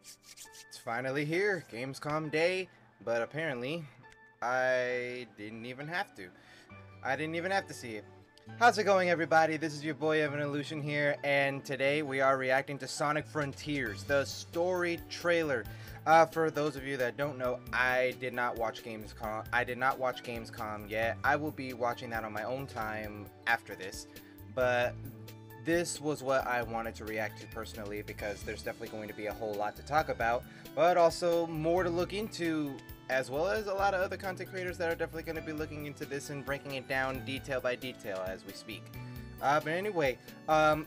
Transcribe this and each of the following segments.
It's finally here, Gamescom Day, but apparently I didn't even have to. I didn't even have to see it. How's it going, everybody? This is your boy Evanolution here, and today we are reacting to Sonic Frontiers, the story trailer. For those of you that don't know, I did not watch Gamescom. Yet. I will be watching that on my own time after this, but this was what I wanted to react to personally because there's definitely going to be a whole lot to talk about, but also more to look into, as well as a lot of other content creators that are definitely going to be looking into this and breaking it down detail by detail as we speak. But anyway, one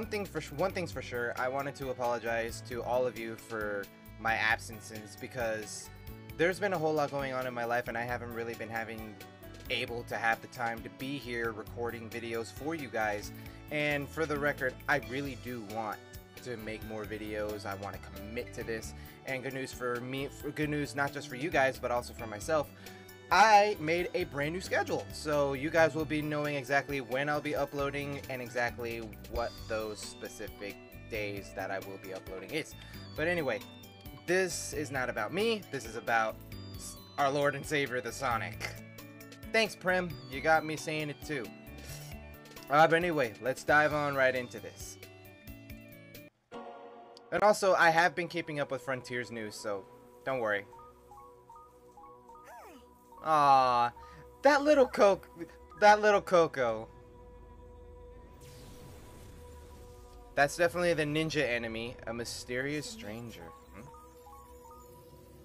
thing's for sure, I wanted to apologize to all of you for my absences because there's been a whole lot going on in my life and I haven't really been able to have the time to be here recording videos for you guys. And for the record, I really do want to make more videos. I want to commit to this. And good news for me, good news not just for you guys, but also for myself. I made a brand new schedule. So you guys will be knowing exactly when I'll be uploading and exactly what those specific days that I will be uploading is. But anyway, this is not about me. This is about our Lord and Savior, the Sonic. Thanks, Prim. You got me saying it too. But anyway, let's dive on right into this. And also, I have been keeping up with Frontiers news, so don't worry. Aww, that little Coco. That's definitely the ninja enemy, a mysterious stranger.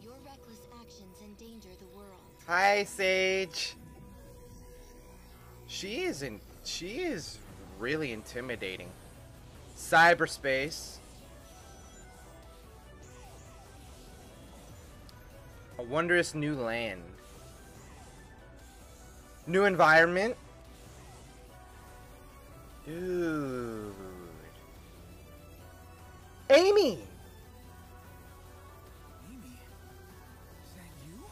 Your reckless actions endanger the world. Hi, Sage. She is really intimidating. Cyberspace. A wondrous new land. New environment. Dude. Amy! Amy? Is that you?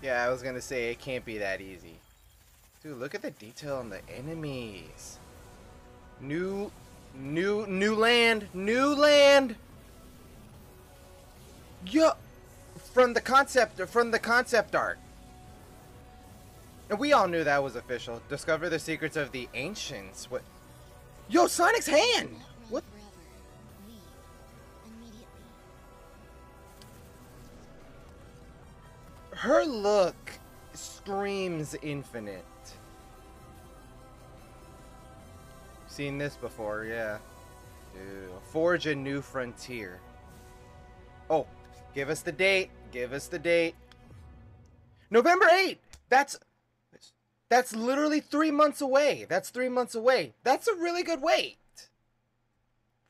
Yeah, I was gonna say it can't be that easy. Dude, look at the detail on the enemies. New land. Yo, from the concept art. And we all knew that was official. Discover the secrets of the ancients. What? Yo, Sonic's hand. What? Leave immediately. Her look screams infinite. Seen this before, yeah. Dude, forge a new frontier. Oh, give us the date. Give us the date. November 8th. That's literally 3 months away. That's 3 months away. That's a really good wait.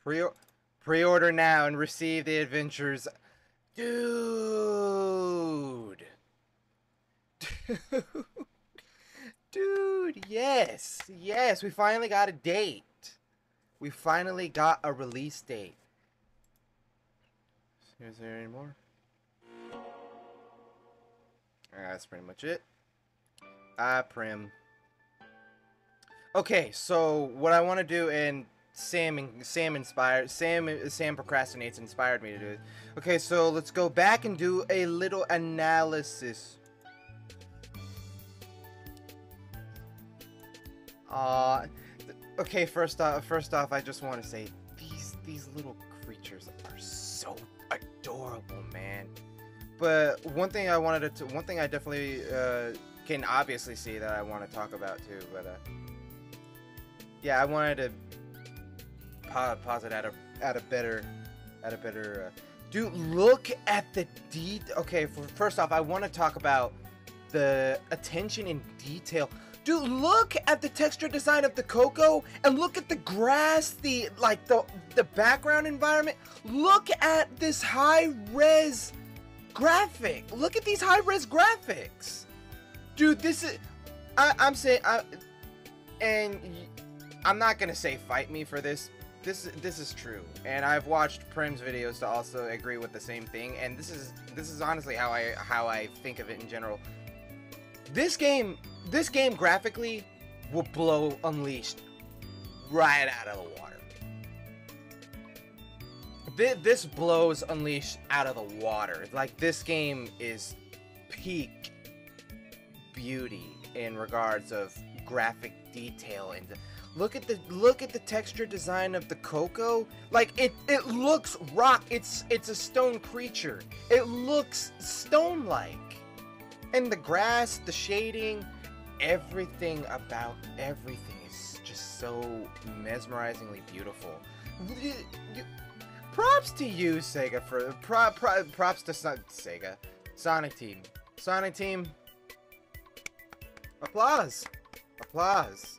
Pre-order now and receive the adventures. Dude. Dude, yes, we finally got a date. We finally got a release date. Is there any more? That's pretty much it. Prim. Okay, so what I want to do, and Sam procrastinates, inspired me to do it. Okay, so let's go back and do a little analysis. Okay, first off, I just want to say these little creatures are so adorable, man. But one thing I definitely can obviously see that I want to talk about too. But yeah, I wanted to pause it at a better. Dude, look at the Okay, first off, I want to talk about the attention in detail. Dude, look at the texture design of the Coco, and look at the grass, the background environment. Look at this high-res graphic. Look at these high-res graphics. Dude, this is... I'm saying... and I'm not gonna say fight me for this. This is true, and I've watched Prim's videos to also agree with the same thing, and this is honestly how I think of it in general. This game graphically will blow Unleashed right out of the water. This blows Unleashed out of the water. Like, this game is peak beauty in regards of graphic detail, and look at the texture design of the Coco. Like, it looks rock. It's a stone creature. It looks stone-like. And the grass, the shading, everything about everything is just so mesmerizingly beautiful. Props to you, Sega, for props to Sega, Sonic Team, Sonic Team. Applause, applause.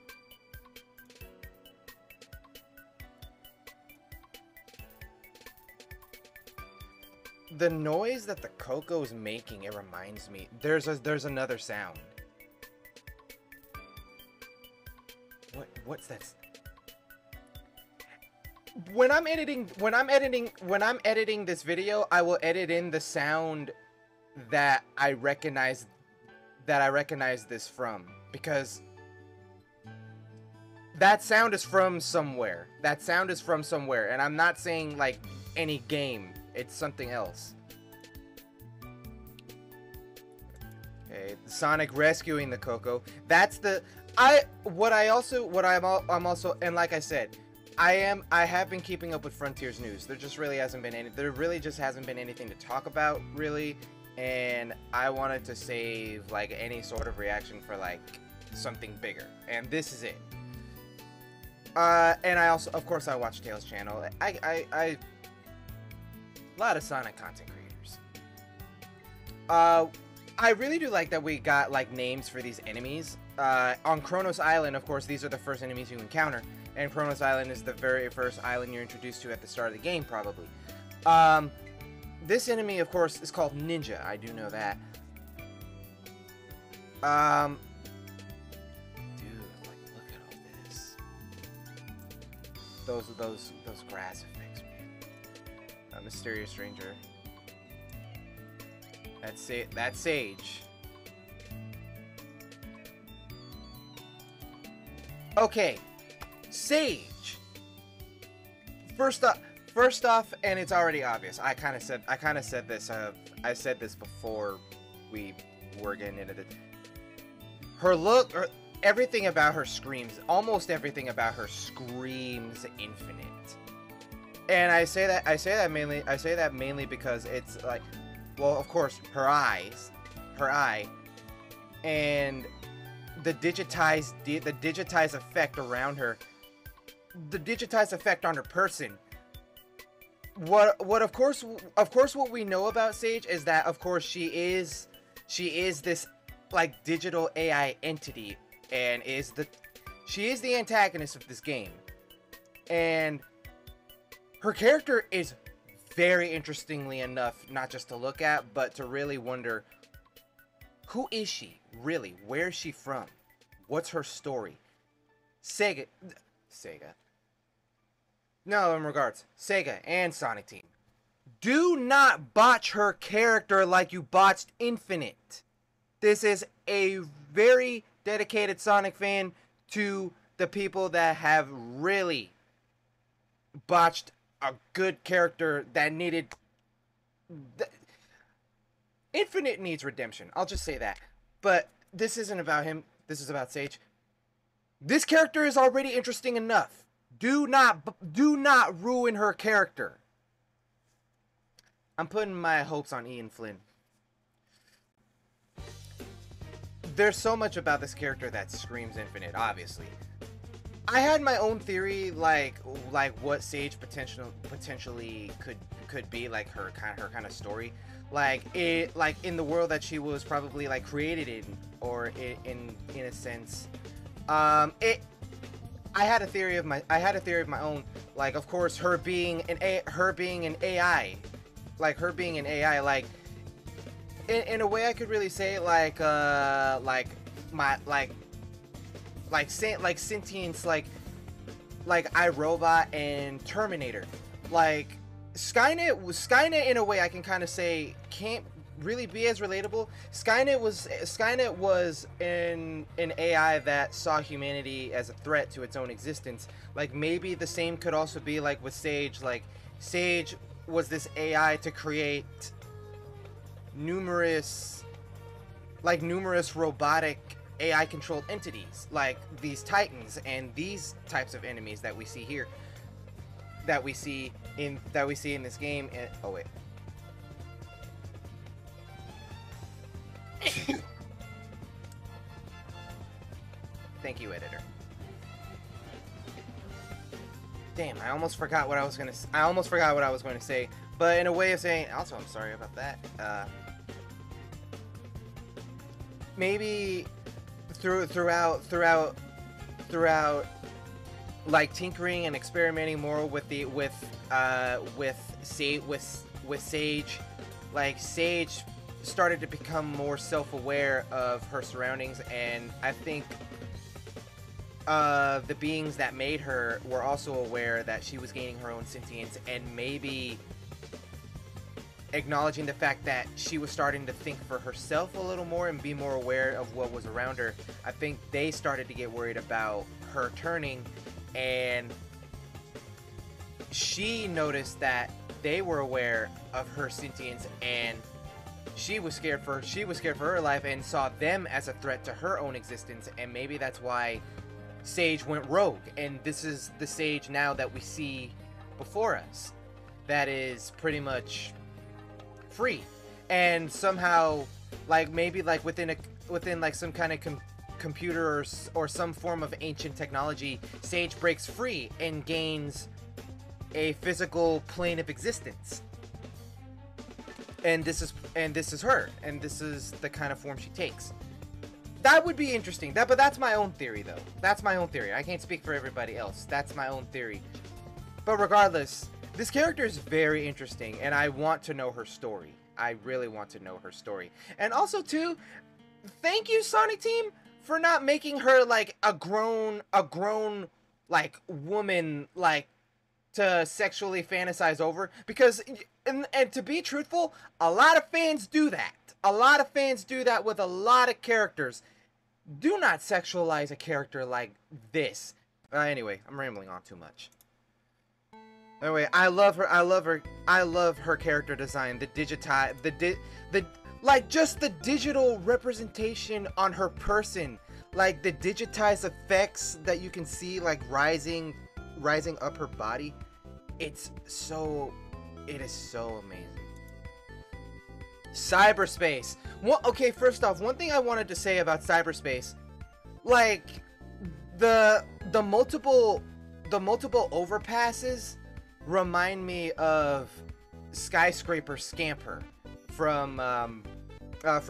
The noise that the Coco is making, it reminds me. There's another sound. What's that? When I'm editing this video, I will edit in the sound that I recognize this from, because that sound is from somewhere. That sound is from somewhere, and I'm not saying like any game. It's something else. Okay, Sonic rescuing the Coco. That's the I'm also, and like I said, I have been keeping up with Frontiers news. There really just hasn't been anything to talk about, really, and I wanted to save like any sort of reaction for like something bigger, and this is it. And I also, of course, I watch Tails' channel. A lot of Sonic content creators. I really do like that we got like names for these enemies. On Kronos Island, of course, these are the first enemies you encounter, and Kronos Island is the very first island you're introduced to at the start of the game, probably. This enemy, of course, is called Ninja. I do know that. Dude, like, look at all this. Those grass effects, man. A mysterious stranger. That's Sage. Okay, Sage. First off, and it's already obvious. I kind of said this. I said this before we were getting into this. Her look, everything about her screams. Almost everything about her screams infinite. And I say that mainly because it's like, well, of course, her eye, and the digitized effect around her, the digitized effect on her person. What of course what we know about Sage is that, of course, she is this like digital AI entity, and she is the antagonist of this game, and her character is very interestingly enough, not just to look at, but to really wonder, who is she really? Where is she from? What's her story? Sega. No, in regards, Sega and Sonic Team, do not botch her character like you botched Infinite. This is a very dedicated Sonic fan to the people that have really botched a good character that needed... Infinite needs redemption. I'll just say that. But this isn't about him. This is about Sage. This character is already interesting enough. Do not ruin her character. I'm putting my hopes on Ian Flynn. There's so much about this character that screams Infinite, obviously. I had my own theory, like what Sage potentially could be, like her kind of story, like in the world that she was probably like created in, or in a sense. I had a theory of my own, like, of course, her being an AI, like in a way I could really say sentience, like iRobot and Terminator. Like Skynet in a way I can kind of say can't really be as relatable. Skynet was an AI that saw humanity as a threat to its own existence. Like, maybe the same could also be like with Sage. Like, Sage was this AI to create numerous robotic AI controlled entities like these titans and these types of enemies that we see here, that we see in this game. And oh wait. Thank you, editor. Damn, I almost forgot what I was going to say, but in a way of saying, also I'm sorry about that. Maybe throughout like tinkering and experimenting more with Sage, like Sage started to become more self-aware of her surroundings, and I think the beings that made her were also aware that she was gaining her own sentience, and maybe acknowledging the fact that she was starting to think for herself a little more and be more aware of what was around her. I think they started to get worried about her turning, and she noticed that they were aware of her sentience, and she was scared for her life and saw them as a threat to her own existence. And maybe that's why Sage went rogue, and this is the Sage now that we see before us, that is pretty much free, and somehow, like maybe like within like some kind of computer or some form of ancient technology, Sage breaks free and gains a physical plane of existence. And this is her, and this is the kind of form she takes. That would be interesting. But that's my own theory, though. That's my own theory. I can't speak for everybody else. That's my own theory. But regardless, this character is very interesting, and I want to know her story. I really want to know her story. And also, too, thank you, Sonic Team, for not making her like a grown like woman, like to sexually fantasize over, because and to be truthful, a lot of fans do that. A lot of fans do that with a lot of characters. Do not sexualize a character like this. Anyway, I'm rambling on too much. Anyway, I love her character design. Like just the digital representation on her person, like the digitized effects that you can see like rising up her body. It is so amazing. Cyberspace. Well, okay, first off, one thing I wanted to say about cyberspace, like the multiple overpasses remind me of Skyscraper Scamper from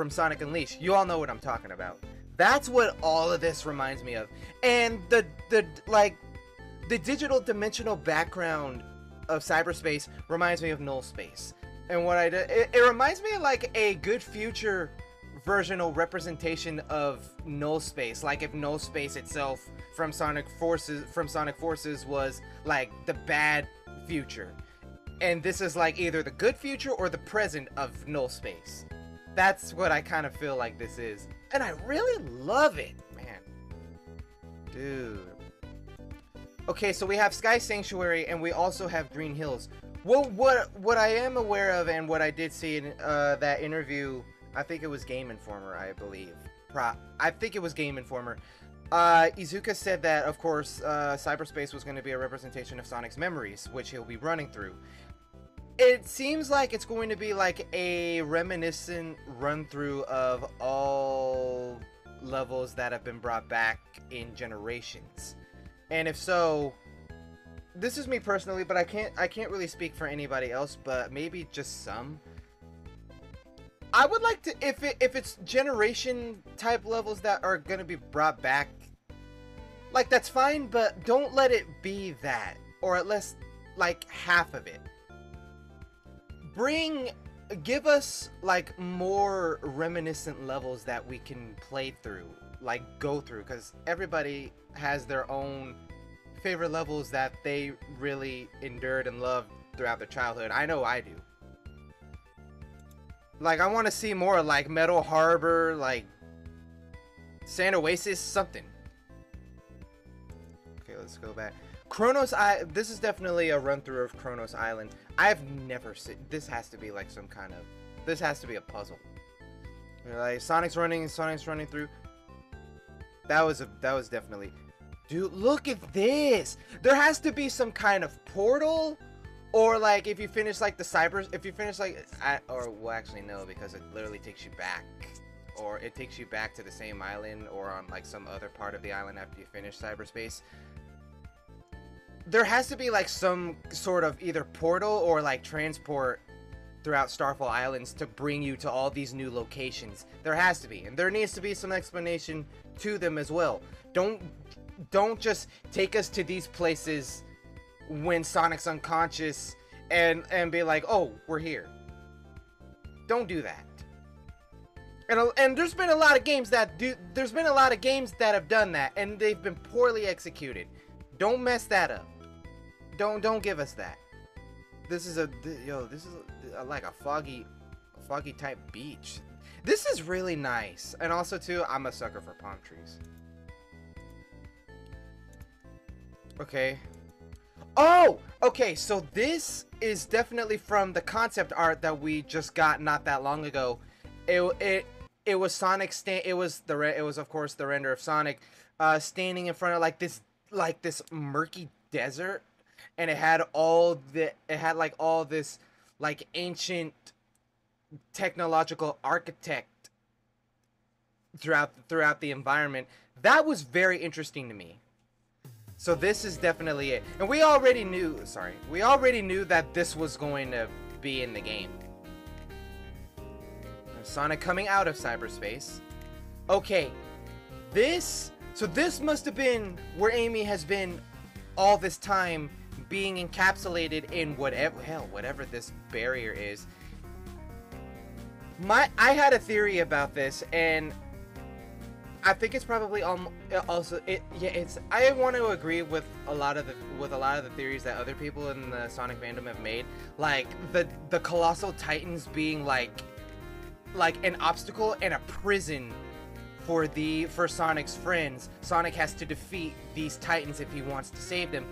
Sonic Unleashed. You all know what I'm talking about. That's what all of this reminds me of. And the digital dimensional background of cyberspace reminds me of null space. And what it reminds me of like a good future versional representation of null space. Like if null space itself from Sonic Forces was like the bad future, and this is like either the good future or the present of null space. That's what I kind of feel like this is, and I really love it, man. Dude. Okay, so we have Sky Sanctuary, and we also have Green Hills. Well, what I am aware of, and what I did see in that interview, I think it was Game Informer, I believe. I think it was Game Informer. Iizuka said that, of course, cyberspace was going to be a representation of Sonic's memories, which he'll be running through. It seems like it's going to be like a reminiscent run-through of all levels that have been brought back in Generations. And if so, this is me personally, but I can't really speak for anybody else, but maybe just some. I would like to, if it's generation type levels that are gonna be brought back, like that's fine, but don't let it be that, or at least like half of it. Give us like more reminiscent levels that we can play through, like go through, because everybody has their own favorite levels that they really endured and loved throughout their childhood. I know I do. Like, I want to see more like Metal Harbor, like Sand Oasis, something. Okay, let's go back. This is definitely a run through of Kronos Island. I've never seen. This has to be like some kind of. This has to be a puzzle. Like Sonic's running through. That was definitely. Dude, look at this. There has to be some kind of portal, or like if you finish like the cyber. If you finish like, or well, actually no, because it literally takes you back, or it takes you back to the same island, or on like some other part of the island after you finish cyberspace. There has to be like some sort of either portal or like transport throughout Starfall Islands to bring you to all these new locations. There has to be, and there needs to be some explanation to them as well. Don't just take us to these places when Sonic's unconscious and be like, oh, we're here. Don't do that. And there's been a lot of games that have done that, and they've been poorly executed. Don't mess that up. Don't give us that. This is like a foggy type beach. This is really nice. And also too, I'm a sucker for palm trees. Okay. Oh, okay. So this is definitely from the concept art that we just got not that long ago. It was Sonic it was of course the render of Sonic standing in front of like this murky desert, and it had all this like ancient technological architect throughout the environment. That was very interesting to me. So this is definitely it. And we already knew that this was going to be in the game. Sonic coming out of cyberspace. Okay. So this must have been where Amy has been all this time, being encapsulated in whatever this barrier is. I had a theory about this, and I think it's probably also I want to agree with a lot of the theories that other people in the Sonic fandom have made, like the colossal titans being like an obstacle and a prison for Sonic's friends. Sonic has to defeat these titans if he wants to save them.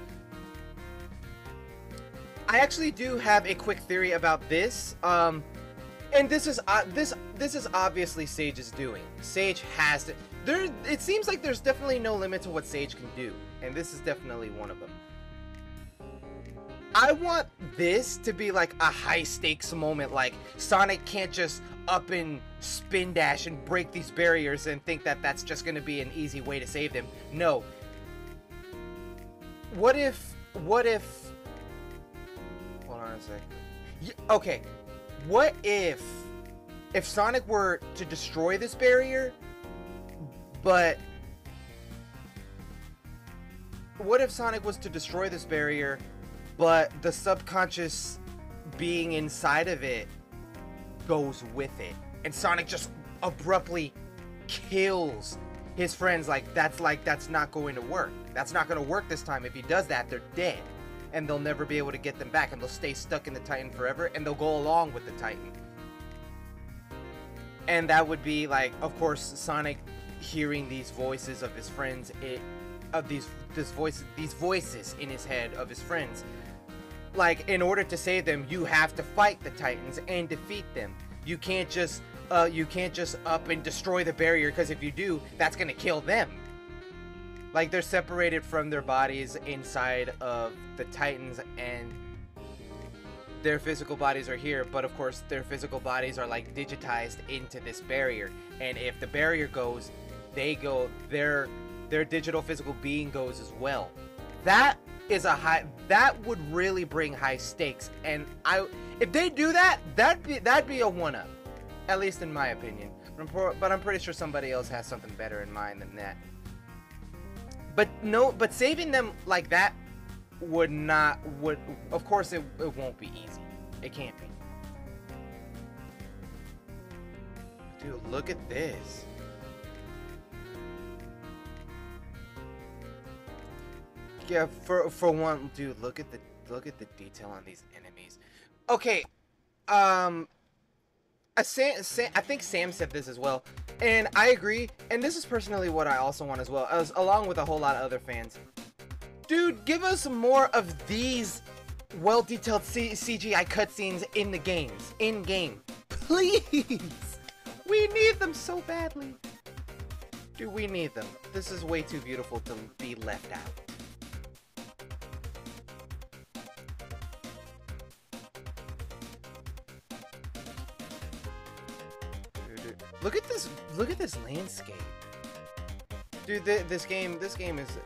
I actually do have a quick theory about this. And this is obviously Sage's doing. Sage has to. It seems like there's definitely no limit to what Sage can do, and this is definitely one of them. I want this to be like a high stakes moment, like Sonic can't just up and spin dash and break these barriers and think that that's just going to be an easy way to save them. No. What if hold on a sec. Okay. What if Sonic were to destroy this barrier, but what if Sonic was to destroy this barrier, but the subconscious being inside of it goes with it, and Sonic just abruptly kills his friends? That's not going to work. That's not going to work this time. If he does that, they're dead. And they'll never be able to get them back, and they'll stay stuck in the Titan forever, and they'll go along with the Titan. And that would be like, of course, Sonic hearing these voices of his friends, these voices in his head of his friends. Like, in order to save them, you have to fight the Titans and defeat them. You can't just up and destroy the barrier, because if you do, that's gonna kill them. Like, they're separated from their bodies inside of the Titans, and their physical bodies are here, but of course their physical bodies are like digitized into this barrier, and if the barrier goes, they go, their digital physical being goes as well. That would really bring high stakes, and if they do that, that'd be a one-up, at least in my opinion. But I'm pretty sure somebody else has something better in mind than that. But saving them like that would of course it won't be easy. It can't be. Dude, look at this. Yeah, for one, dude, look at the detail on these enemies. Okay, I think Sam said this as well, and I agree, and this is personally what I also want as well, along with a whole lot of other fans. Dude, give us more of these well-detailed CGI cutscenes in the games. In-game. Please! We need them so badly. Dude, we need them. This is way too beautiful to be left out. Dude, look at this landscape. Dude, this game is...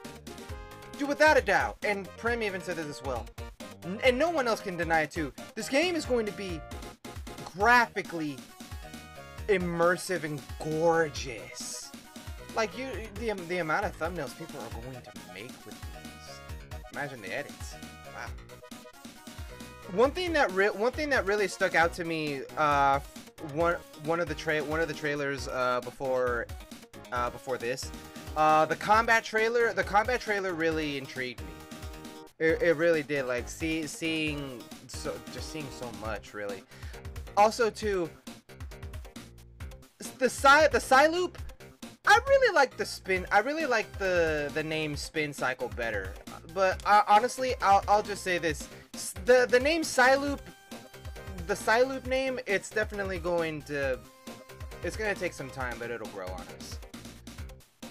Dude, without a doubt, and Prem even said this as well, and no one else can deny it too, this game is going to be graphically immersive and gorgeous. Like, the amount of thumbnails people are going to make with these. Imagine the edits. Wow. One thing that really stuck out to me, one of the trailers before this, the combat trailer really intrigued me. It really did. Like, seeing so much, really. Also, too, the Psyloop, I really like the spin. I really like the name Spin Cycle better. But honestly, I'll just say this: the name Psyloop, the Psyloop name, it's definitely going to take some time, but it'll grow on us.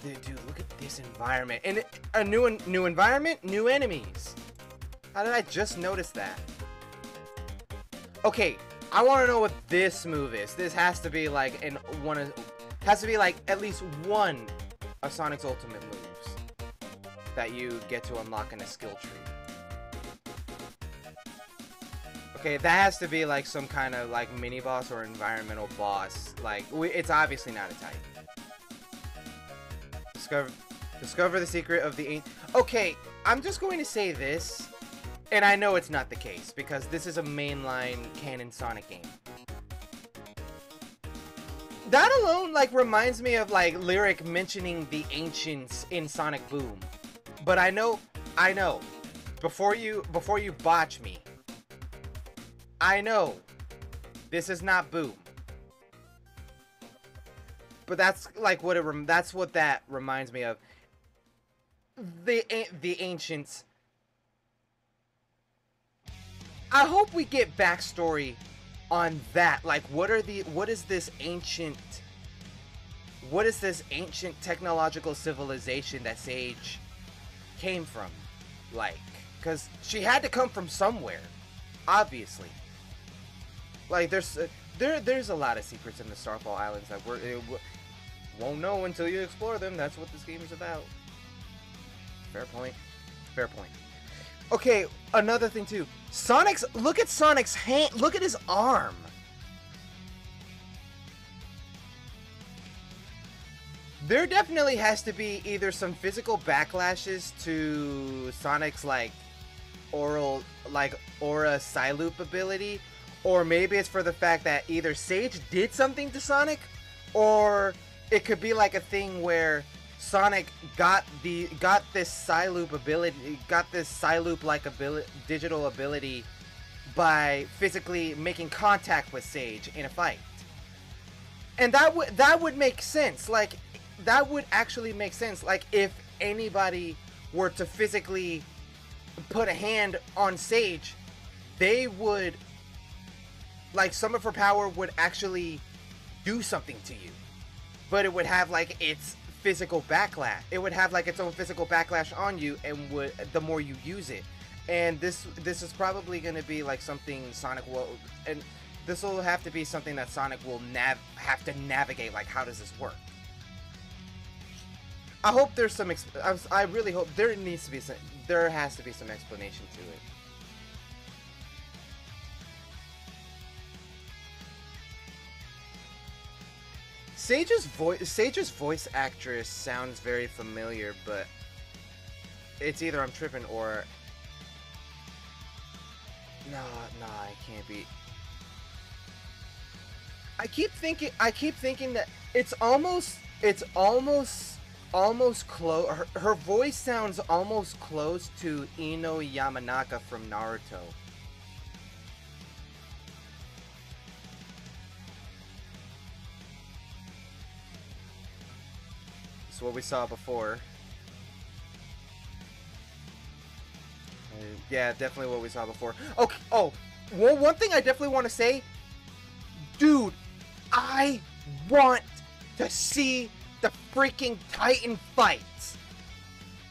Dude, look at this environment, and a new environment, new enemies. How did I just notice that? Okay, I want to know what this move is. This has to be like at least one of Sonic's ultimate moves that you get to unlock in a skill tree. Okay, that has to be like some kind of like mini boss or environmental boss. Like, it's obviously not a Titan. Discover the secret of the Okay, I'm just going to say this, and I know it's not the case because this is a mainline canon Sonic game. That alone like reminds me of like Lyric mentioning the ancients in Sonic Boom. But I know, before you botch me, I know this is not Boom. But that's like that's what that reminds me of. The ancients. I hope we get backstory on that. Like, what is this ancient technological civilization that Sage came from? Like, because she had to come from somewhere, obviously. Like, there's a lot of secrets in the Starfall Islands that won't know until you explore them. That's what this game is about. Fair point. Fair point. Okay, another thing too. Look at Sonic's hand. Look at his arm. There definitely has to be either some physical backlashes to Sonic's like aura Psyloop ability, or maybe it's for the fact that either Sage did something to Sonic, or it could be like a thing where Sonic got this Psyloop ability, like digital ability by physically making contact with Sage in a fight. And that would make sense. Like, that would actually make sense. Like, if anybody were to physically put a hand on Sage, they would, like, some of her power would actually do something to you. But it would have like its physical backlash. It would have like its own physical backlash on you, and the more you use it. And this is probably going to be like something Sonic will, and this will have to be something that Sonic will have to navigate. Like, how does this work? I hope there's some. I really hope there has to be some explanation to it. Sage's voice actress sounds very familiar, but it's either I'm tripping or no, it can't be. I keep thinking that it's almost close. Her voice sounds almost close to Ino Yamanaka from Naruto. What we saw before. Yeah, definitely what we saw before. Okay. Oh, well, one thing I definitely want to say, dude, I want to see the freaking Titan fights.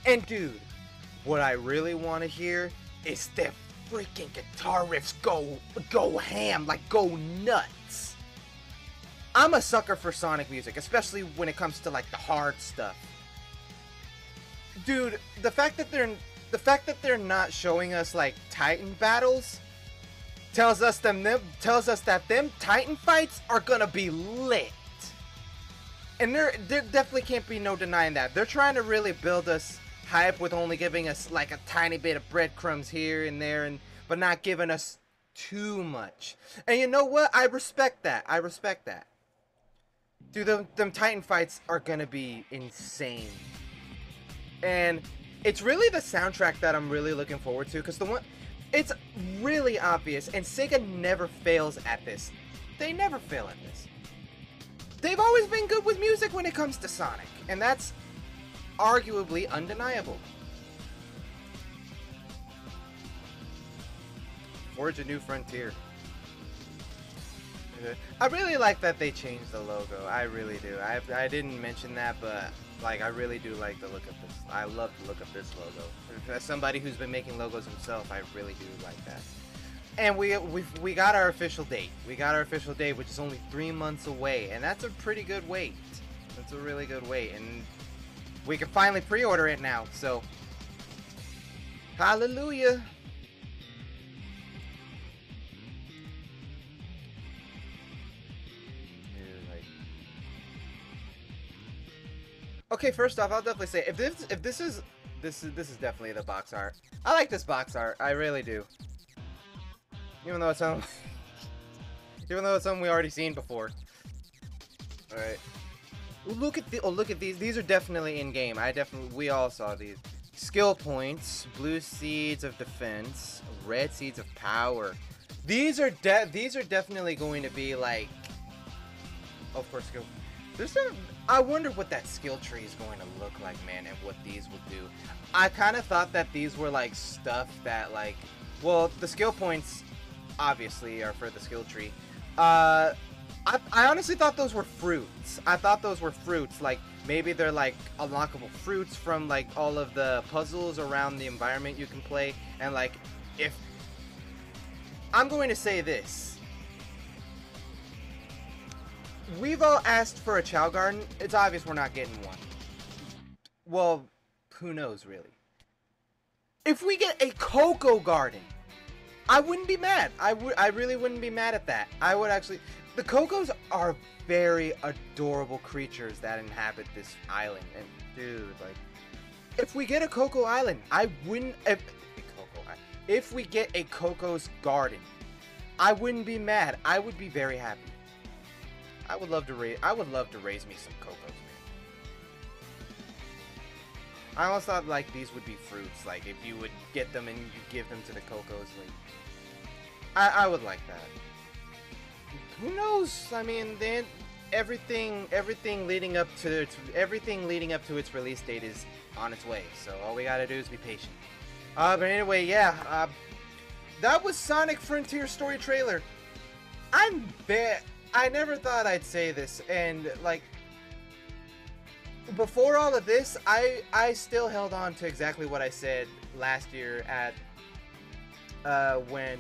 And dude, what I really want to hear is the freaking guitar riffs go ham, like go nuts. I'm a sucker for Sonic music, especially when it comes to like the hard stuff. Dude, the fact that they're not showing us like Titan battles tells us that them Titan fights are gonna be lit. And there definitely can't be no denying that. They're trying to really build us hype with only giving us like a tiny bit of breadcrumbs here and there, but not giving us too much. And you know what? I respect that. I respect that. Dude, them Titan fights are gonna be insane. And it's really the soundtrack that I'm really looking forward to, because it's really obvious, and Sega never fails at this. They never fail at this. They've always been good with music when it comes to Sonic, and that's arguably undeniable. Forge a new frontier. I really like that they changed the logo. I really do. I didn't mention that, but like I really do like the look of this. I love the look of this logo. As somebody who's been making logos himself, I really do like that. And we got our official date. We got our official date, which is only 3 months away, and that's a pretty good wait. That's a really good wait, and we can finally pre-order it now. So, hallelujah. Okay, first off, I'll definitely say if this is definitely the box art. I like this box art. I really do. Even though it's something we already seen before. All right. Look at these. These are definitely in game. We all saw these. Skill points, blue seeds of defense, red seeds of power. These are definitely going to be like, of course, skill. I wonder what that skill tree is going to look like, man, and what these will do. I kind of thought that these were like stuff that like, well, the skill points obviously are for the skill tree. I honestly thought those were fruits. I thought those were fruits. Like maybe they're like unlockable fruits from like all of the puzzles around the environment you can play. And like, if I'm going to say this. We've all asked for a Chow Garden. It's obvious we're not getting one. Well, who knows, really. If we get a Cocoa Garden, I wouldn't be mad. I really wouldn't be mad at that. I would actually... The Cocos are very adorable creatures that inhabit this island. And, dude, like... If we get a Cocoa Island, I wouldn't... If we get a Coco's Garden, I wouldn't be mad. I would be very happy. I would love to raise me some Cocos, man. I almost thought like these would be fruits, like if you would get them and you give them to the Cocos, like I would like that. Who knows? I mean, then everything leading up to its release date is on its way. So all we gotta do is be patient. But anyway, yeah. That was Sonic Frontier story trailer. I never thought I'd say this, and like before all of this, I still held on to exactly what I said last year at when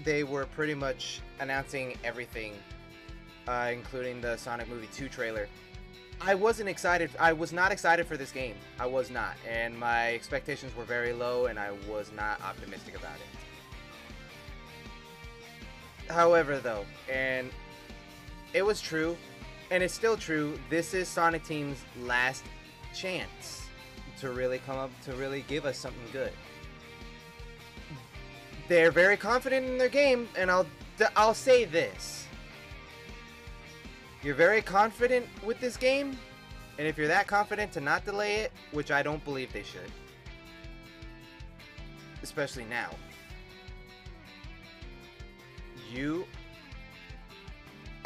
they were pretty much announcing everything, including the Sonic Movie 2 trailer. I wasn't excited. I was not excited for this game. I was not, and my expectations were very low, and I was not optimistic about it. Really. However, though, and it was true, and it's still true, this is Sonic Team's last chance to really give us something good. They're very confident in their game, and I'll say this. You're very confident with this game, and if you're that confident to not delay it, which I don't believe they should, especially now,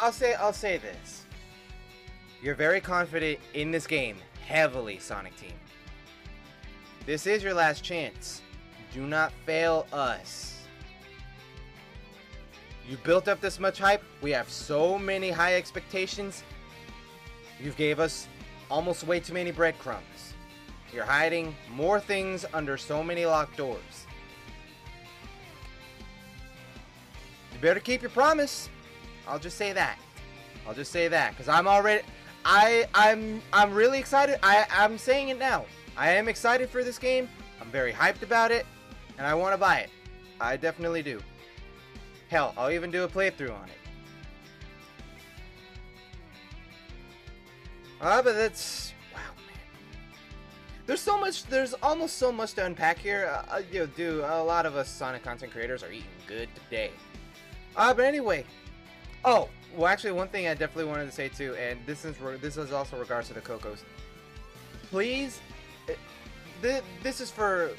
I'll say this. You're very confident in this game, heavily, Sonic Team. This is your last chance. Do not fail us. You built up this much hype. We have so many high expectations. You've gave us almost way too many breadcrumbs. You're hiding more things under so many locked doors. You better keep your promise. I'll just say that. I'll just say that, because I'm already, I'm really excited. I'm saying it now. I am excited for this game. I'm very hyped about it, and I want to buy it. I definitely do. Hell, I'll even do a playthrough on it. But that's, wow, man. There's so much, there's almost so much to unpack here. Dude, a lot of us Sonic content creators are eating good today. But anyway. Oh, well, actually, one thing I definitely wanted to say too, and this is also regards to the Cocos. Please, this is for,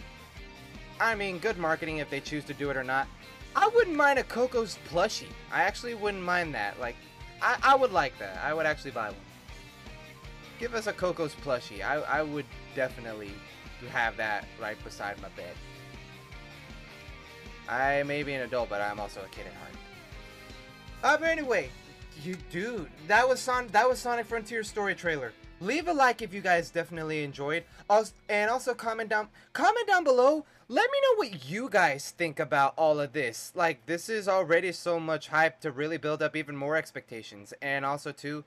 I mean, good marketing if they choose to do it or not. I wouldn't mind a Cocos plushie. I actually wouldn't mind that. Like, I would like that. I would actually buy one. Give us a Cocos plushie. I would definitely have that right beside my bed. I may be an adult, but I'm also a kid at heart. But anyway, dude, that was Sonic Frontier story trailer. Leave a like if you guys definitely enjoyed. And also comment down below. Let me know what you guys think about all of this. Like, this is already so much hype to really build up even more expectations. And also too,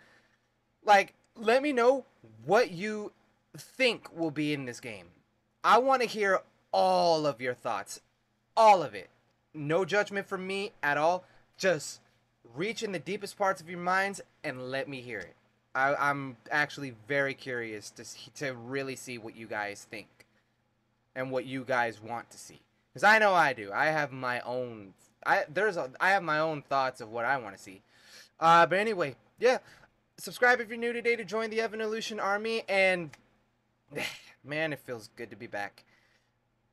like, let me know what you think will be in this game. I want to hear all of your thoughts. All of it. No judgment from me at all. Just reach in the deepest parts of your minds and let me hear it. I'm actually very curious to really see what you guys think and what you guys want to see, because I know I do. I have my own. I have my own thoughts of what I want to see. But anyway, yeah. Subscribe if you're new today to join the Evanolution army, and man, it feels good to be back.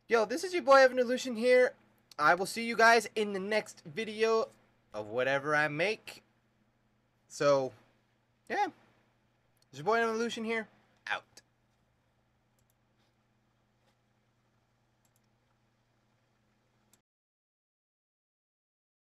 Yo, this is your boy Evanolution here. I will see you guys in the next video of whatever I make. So, yeah. It's your boy Evanolution here. Out.